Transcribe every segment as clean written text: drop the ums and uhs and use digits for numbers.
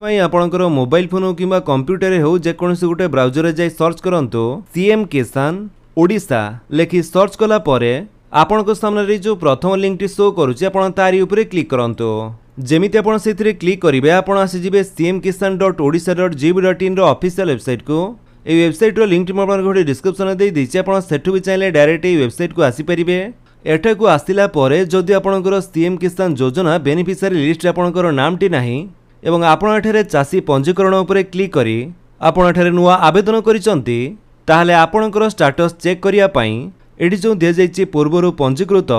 आपणकर mobile phone हो कि कंप्यूटर हो जेकोसी गोटे ब्राउजर जाई सर्च करंतु सीएम किसान ओडिशा लेखि सर्च कला परे आपणक सामने जो प्रथम लिंक टी शो करुचे आपण तारी उपरे क्लिक करंतु। जेमिति आपण सेथिरे क्लिक करिवे आपण आसी जिवे cmkisan.odisha.gov.in रो ऑफिशियल वेबसाइट को। ए वेबसाइट रो लिंक टी म आपन गोटे डिस्क्रिप्शन दे दैछि आपण सेठु भी चाहिले डायरेक्ट ए वेबसाइट को आसी परिबे। एठा को आसिला परे जदि आपणकर सीएम किसान योजना बेनिफिशियरी लिस्ट आपणकर नामटी नाही एवं आपण एठारे चासी पंजीकरण उपरे क्लिक करी आपण एठारे नुआ आवेदन करिसंती ताहाले आपणकर स्टेटस चेक करिया पई एठी जो दे जाइछि पूर्वरु पंजीकृत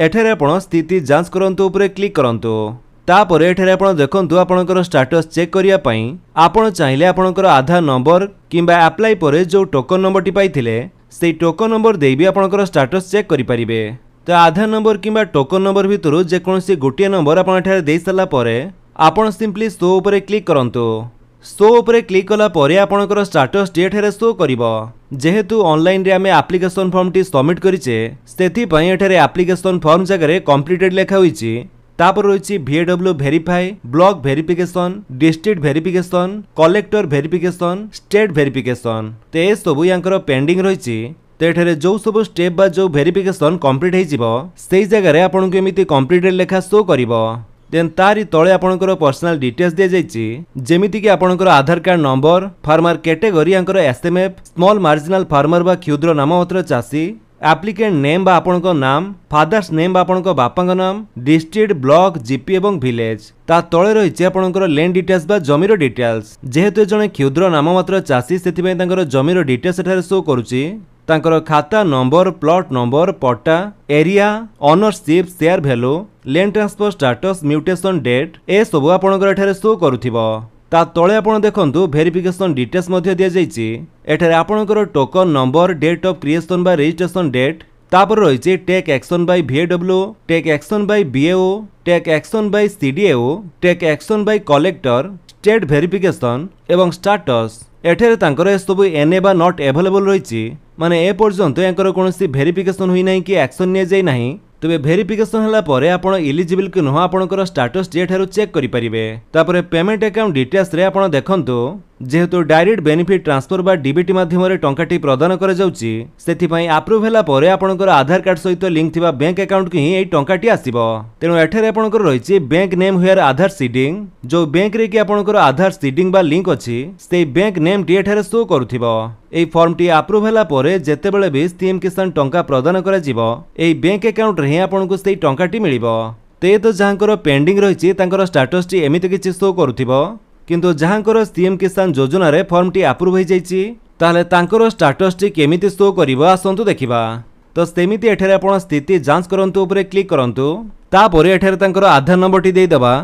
एठारे आपण स्थिति जांच करंतु उपरे क्लिक करंतु। तापरे एठारे आपण देखंतु आपणकर स्टेटस चेक करिया पई आपण चाहिले आपणकर आधार नंबर किंबा अप्लाई परे जो टोकन नंबर टी पाइथिले सेई टोकन नंबर देई भी आपणकर स्टेटस चेक करि परिबे। तो आधार नंबर किंबा टोकन नंबर भितरु जे कोनोसी गोटिए नंबर आपण एठारे देई सला परे आपण सिंपली शो उपरे क्लिक करंतु। शो उपरे क्लिक कला परे आपणकर स्टेटस टी एठारे शो करिवो। जेहेतु ऑनलाइन रे हमें एप्लिकेशन फॉर्म टी सबमिट करिचे सेथि पई एठारे एप्लिकेशन फॉर्म जगह कंप्लीटेड लेखा होईची। तापर रहिछि VAW verify, block verification, district verification, collector verification, state verification. ते सब यांकर पेंडिंग रहिछि। तो एठारे जो सब स्टेप बा जो वेरिफिकेशन कंप्लीट होईजिवो सेई जगह रे आपनको एमिति कंप्लीटेड लेखा शो करिवो। देन तारी तळे आपणकर पर्सनल डिटेल्स दिया जाइछि जेमिति कि आपणकर Aadhaar card number, farmer category यांकर एसएमएफ, स्मॉल मार्जिनल फार्मर बा क्षुद्र नाममात्र चासी, एप्लिकेंट नेम बा आपणकर नाम, फादर्स नेम बा आपणकर बापांक नाम, डिस्ट्रिक्ट, ब्लॉक, जीपी एवं विलेज। ता तळे रहिछि आपणकर लैंड डिटेल्स बा जमीर डिटेल्स। जेहेतु जणे क्षुद्र नाममात्र चासी सेति पय तांकर जमीर डिटेल्स एठारे शो करूछि। तांकर खाता नंबर, प्लॉट नंबर, पट्टा, area, ownership, share value, land transfer status, mutation date ए सब आपणकर एठारे शो करूथिबो। ता तळे आपण देखंतु वेरिफिकेशन डिटेल्स मध्ये दिया जाइछि। एठारे आपणकर token number, date of creation बा रजिस्ट्रेशन डेट, तापर रहिछि take action by VAW, take action by BAO, take action by CDAO, take action by collector, state verification एवं स्टेटस। एठारे तांकर ए सब एने बा नॉट अवेलेबल रहिछि माने ए पर्यंत यांकर कोनोसी वेरिफिकेशन होई नाही कि एक्शन ने जाई नाही। तबे वेरिफिकेशन हला परे आपण एलिजिबल कि नह आपणकर स्टेटस टी एठारु चेक करि परिबे। तापरे पेमेंट अकाउंट डिटेल्स रे आपण देखंतु जेहेतु डायरेक्ट बेनिफिट ट्रांसफर बा डीबीटी माध्यम रे टंकाटी प्रदान कर जाउची सेथि पई अप्रूव हला परे आपणकर आधार कार्ड सहित लिंक थिबा बैंक अकाउंट कि एई टंकाटी आसीबो। तेनु एठारे आपणकर रहिछि bank name here Aadhaar seeding. जो बैंक रे कि आपणकर आधार सीडिंग बा लिंक अछि सेई बैंक नेम टी एठारे शो करूथिबो। एई फॉर्म टी अप्रूव हला परे जेतेबेले भी सीएम किसान टंका प्रदान करा जिवो एई बैंक अकाउंट रे आपणको सेई टंकाटी मिलिबो। ते तो जहांकर पेंडिंग रहिछि तांकर स्टेटस टी एमिति किछि शो करूथिबो किंतु जहांकर सीएम किसान योजना रे फॉर्म टी अप्रूव होई जाइछि ताले तांकर स्टेटस टी केमिति शो करिवो आसंतु देखिबा। तो सेमिति एठारे आपण स्थिति जांच करंतु उपरे क्लिक करंतु। तापरे एठारे तांकर आधार नंबर टी देई दबा।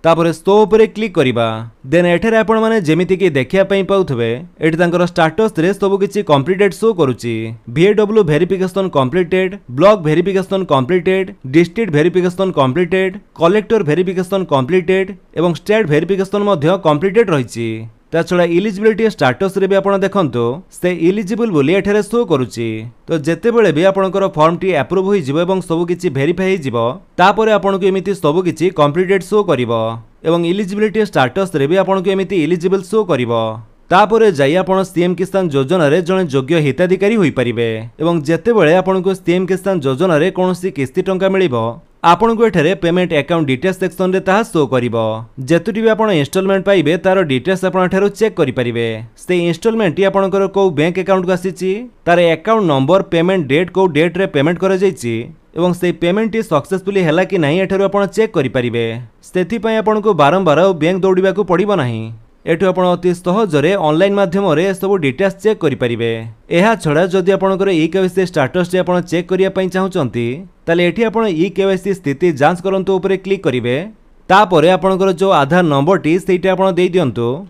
तापरे शो उपरे क्लिक करिबा। देन एठारे आपण माने जेमिति कि देखिया पई पाउथबे एठी तांकर स्टेटस रे सब किछि कंप्लीटेड शो करूची। VAW verification completed, block verification completed, district verification completed, collector verification completed एवं स्टेट वेरिफिकेशन मध्ये कंप्लीटेड रहिची। ता छडा एलिजिबिलिटी स्टेटस रे भी आपण देखंतु से एलिजिबल बोली एठारे शो करूची। तो जेते बेले भी आपनकर फॉर्म टी अप्रूव होई जिवो एवं सब किछि वेरीफाई होई जिवो तापरे आपनको एमिति सब किछि कंप्लीटेड शो करिवो एवं एलिजिबिलिटी स्टेटस रे भी आपनको एमिति एलिजिबल शो करिवो। तापरे जाई आपण सीएम किसान योजना रे जने योग्य हिताधिकारी होई परिबे एवं जेते बेले आपनको सीएम किसान योजना रे कोनोसी किस्ती टंका मिलिबो आपनको एठारे पेमेंट अकाउंट डिटेल्स सेक्शन रे ताहा शो करिवो। जेतुटी भी आपण इंस्टॉलमेंट पाइबे तार डिटेल्स आपण एठारो चेक करि परिबे। से इंस्टॉलमेंट टी आपणकर को बैंक अकाउंट को आसीची तार अकाउंट नंबर, पेमेंट डेट को डेट रे पेमेंट करा जाईची एवं से पेमेंट टी सक्सेसफुली हैला कि नाही एठारो आपण चेक करि परिबे। सेथि पई आपनको बारंबार बैंक दौड़िबा को पड़िबो नाही। एठु आपण अति सहजरे ऑनलाइन माध्यम रे सब डिटेल्स चेक करि परिबे। एहा छडा जदि आपणकर ई-केवाईसी स्टेटस टी आपण चेक करिया पई चाहुचंती ताले एठी आपण ई-केवाईसी स्थिति जांच करंतु उपरे क्लिक करिवे। तापरे आपणकर जो आधार नंबर टी सेटा आपण देई दियंतु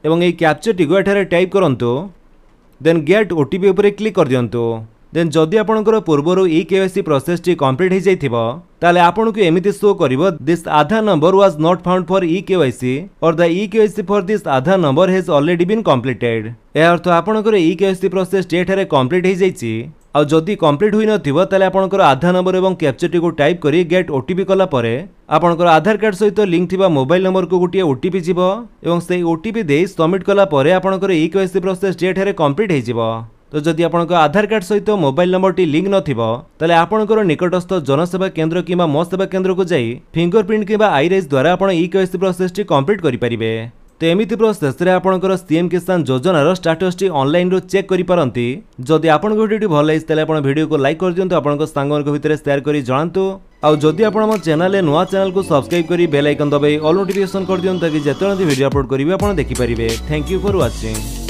एवं एई कैप्चा टी को एठारे टाइप करंतु। देन गेट ओटीपी उपरे क्लिक कर दियंतु। देन जदि आपणकर पूर्वर ई केवाईसी प्रोसेस टी कंप्लीट हो जाइथिबो ताले आपनको एमिति शो करिवो this Aadhaar number was not found for e KYC और the e KYC for this Aadhaar number has already been completed. ए अर्थ आपणकर ई केवाईसी प्रोसेस टी एठारे कंप्लीट हो जाइछि आ जदि कंप्लीट हुई नथिबो ताले आपणकर आधार नंबर एवं कैप्चा टी को टाइप करी गेट ओटीपी कला परे आपणकर आधार कार्ड सहित लिंक थिबा मोबाइल नंबर को गोटे ओटीपी जीवो एवं सेही ओटीपी दे सबमिट कला परे आपणकर ई केवाईसी प्रोसेस टी एठारे कंप्लीट हो जिवो। तो जदि आपणकर आधार कार्ड सहित मोबाइल नंबर टी लिंक नथिबो ताले आपणकर निकटस्थ जनसेवा केंद्र किबा मो सेवा केंद्र को जाई फिंगरप्रिंट किबा आईराइज द्वारा आपण ई केवाईसी प्रोसेस टी कंप्लीट करि परिबे। तो एमिति प्रोसेस रे आपणकर सीएम किसान योजनार स्टेटस टी ऑनलाइन रो चेक करि परंती। जदि आपन वीडियो भल लाइस ताले आपण वीडियो को लाइक कर दियंतु आपन सांगन भितर शेयर करि जणांतु आ जदि आपण हम चैनल नुआ चैनल को सब्सक्राइब करी बेल आइकन दबाई ऑल नोटिफिकेशन कर दियंतु ताकि जेतने वीडियो अपलोड करिवे आपण देखि परिबे। Thank you for watching.